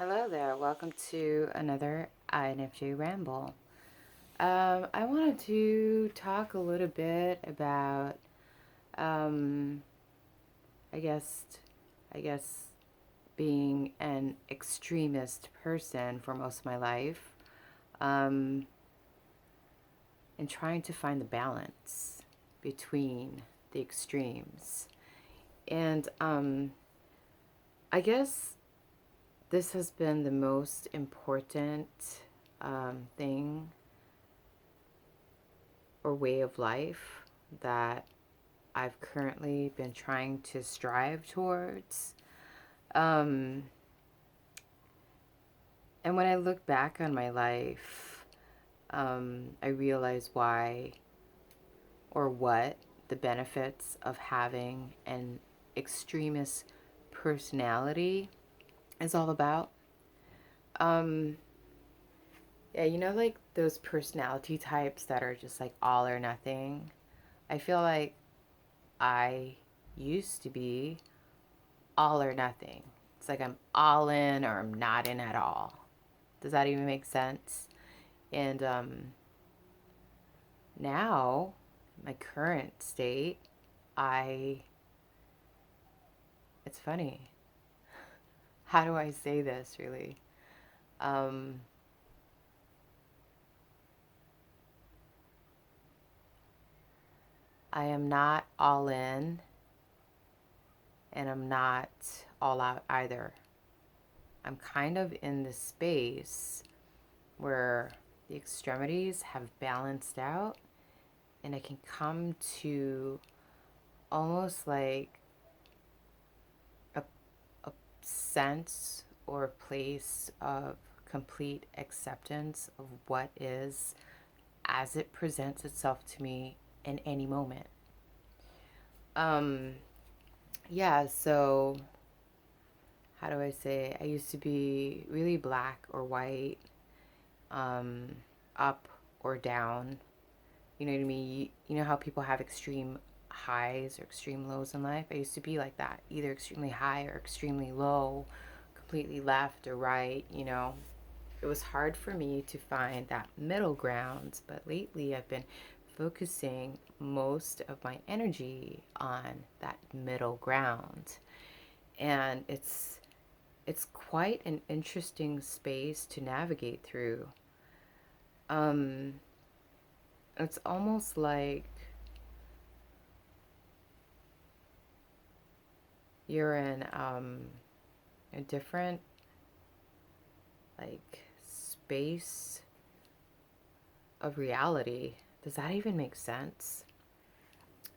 Hello there, welcome to another INFJ Ramble. I wanted to talk a little bit about, um, I guess, I guess, being an extremist person for most of my life, um, and trying to find the balance between the extremes. And I guess this has been the most important thing or way of life that I've currently been trying to strive towards. Um, and when I look back on my life, I realize why or what the benefits of having an extremist personality is all about. Um, yeah, like those personality types that are just like all or nothing. I feel like I used to be all or nothing. It's like I'm all in or I'm not in at all. Does that even make sense? And now, my current state, I, it's funny. How do I say this really? Um, I am not all in and I'm not all out either. I'm kind of in the space where the extremities have balanced out and I can come to almost like a, a sense or a place of complete acceptance of what is as it presents itself to me in any moment. Um, yeah, so how do I say? I used to be really black or white, um, up or down. You know what I mean? You know how people have extreme highs or extreme lows in life? I used to be like that, either extremely high or extremely low, completely left or right, It was hard for me to find that middle ground, but lately I've been focusing most of my energy on that middle ground. And it's quite an interesting space to navigate through. Um, it's almost like you're in a different like space of reality. Does that even make sense?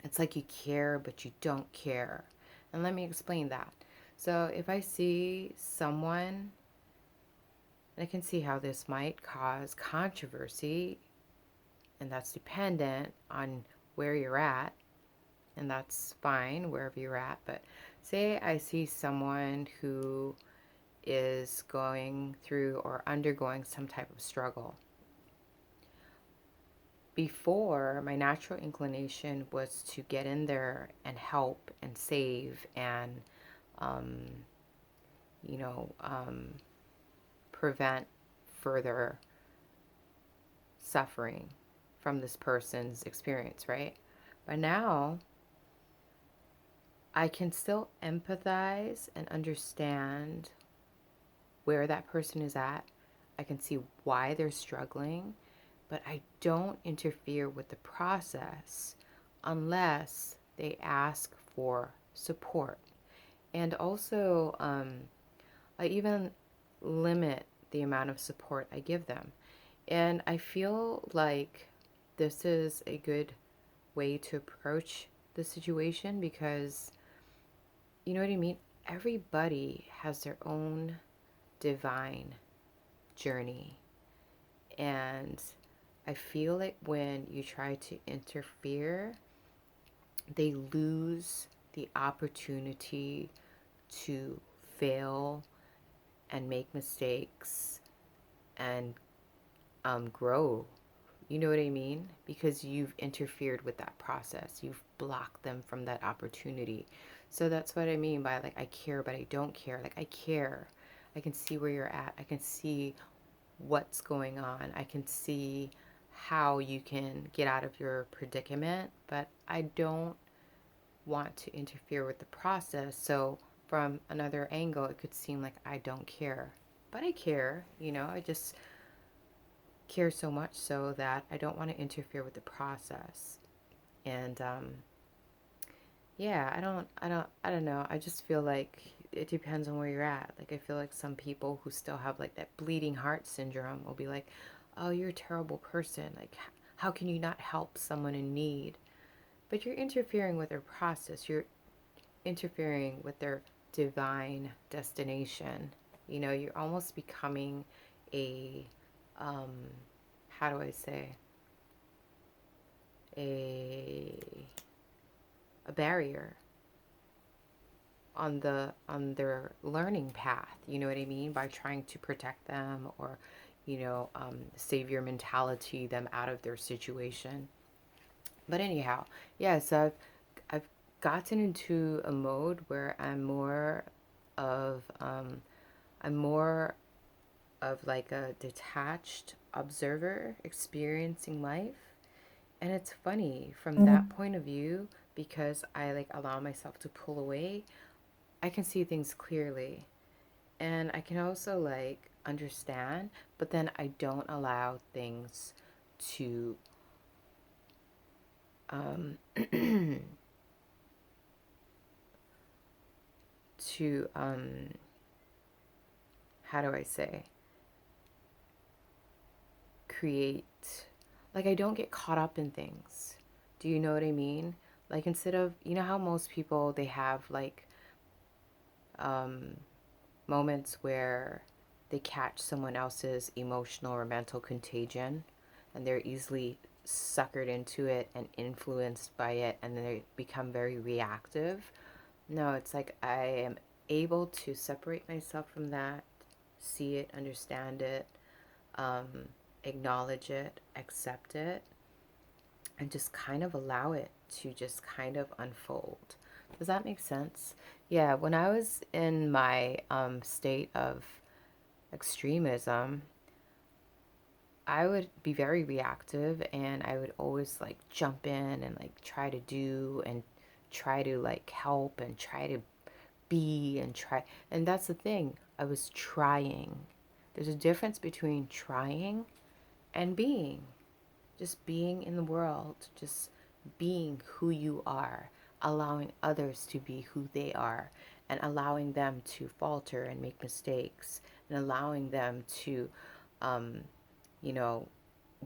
It's like you care, but you don't care. And let me explain that. So if I see someone, and I can see how this might cause controversy, and that's dependent on where you're at, and that's fine wherever you're at. But say I see someone who is going through or undergoing some type of struggle. Before, my natural inclination was to get in there and help and save and, um, you know, um, prevent further suffering from this person's experience, right? But now I can still empathize and understand where that person is at. I can see why they're struggling, but I don't interfere with the process unless they ask for support. And also, I even limit the amount of support I give them. And I feel like this is a good way to approach the situation because, you know what I mean? Everybody has their own divine journey. And I feel like when you try to interfere, they lose the opportunity to fail and make mistakes and grow. You know what I mean? Because you've interfered with that process. You've blocked them from that opportunity. So that's what I mean by like, I care, but I don't care. Like, I care. I can see where you're at. I can see what's going on. I can see how you can get out of your predicament, but I don't want to interfere with the process. So from another angle, it could seem like I don't care, but I care, I just care so much so that I don't want to interfere with the process. And yeah, I don't know. I just feel like it depends on where you're at. Like, I feel like some people who still have like that bleeding heart syndrome will be like, "Oh, you're a terrible person. Like, how can you not help someone in need?" But you're interfering with their process. You're interfering with their divine destination. You're almost becoming a, um, how do I say, a a barrier on their learning path. You know what I mean? By trying to protect them or, savior mentality them out of their situation. But anyhow, yeah. So I've gotten into a mode where of I'm more of like a detached observer experiencing life. And it's funny from that point of view, because I like allow myself to pull away, I can see things clearly. And I can also like understand, but then I don't allow things to um to how do I say, create, like, I don't get caught up in things. Do you know what I mean? Like, instead of, how most people, they have like um moments where they catch someone else's emotional or mental contagion, and they're easily suckered into it and influenced by it, and then they become very reactive. No, it's like I am able to separate myself from that, see it, understand it, um, acknowledge it, accept it, and just kind of allow it to just kind of unfold. Does that make sense? Yeah, when I was in my state of extremism, I would be very reactive, and I would always like jump in and like try to do and try to like help and try to be and try. And that's the thing. I was trying. There's a difference between trying and being. Just being in the world, just being who you are, allowing others to be who they are, and allowing them to falter and make mistakes, and allowing them to, um, you know,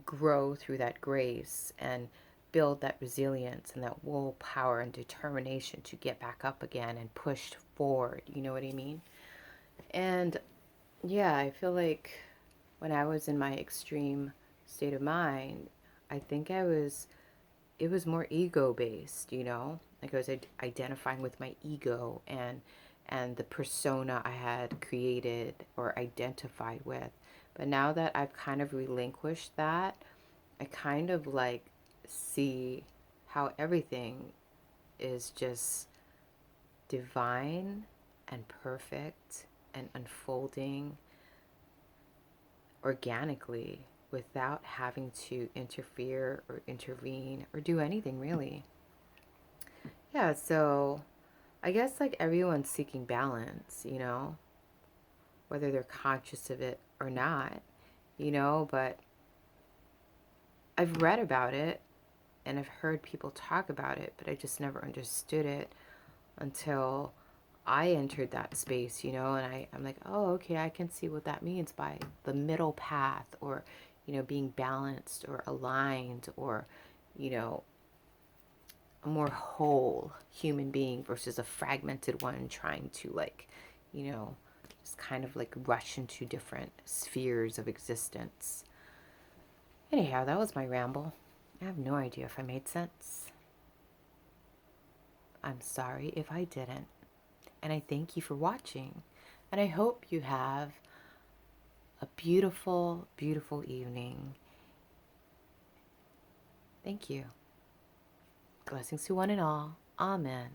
grow through that grace and build that resilience and that willpower and determination to get back up again and push forward. You know what I mean? And yeah, I feel like when I was in my extreme state of mind, I think it was more ego based, Like, I was identifying with my ego and the persona I had created or identified with. But now that I've kind of relinquished that, I kind of like see how everything is just divine and perfect and unfolding organically without having to interfere or intervene or do anything really. Yeah, so I guess like everyone's seeking balance, whether they're conscious of it or not, but I've read about it and I've heard people talk about it, but I just never understood it until I entered that space, and I'm like, oh, okay, I can see what that means by the middle path, or, being balanced or aligned, or, you know, a more whole human being versus a fragmented one trying to, like, just kind of like rush into different spheres of existence. Anyhow, that was my ramble. I have no idea if I made sense. I'm sorry if I didn't. And I thank you for watching. And I hope you have a beautiful, beautiful evening. Thank you. Blessings to one and all. Amen.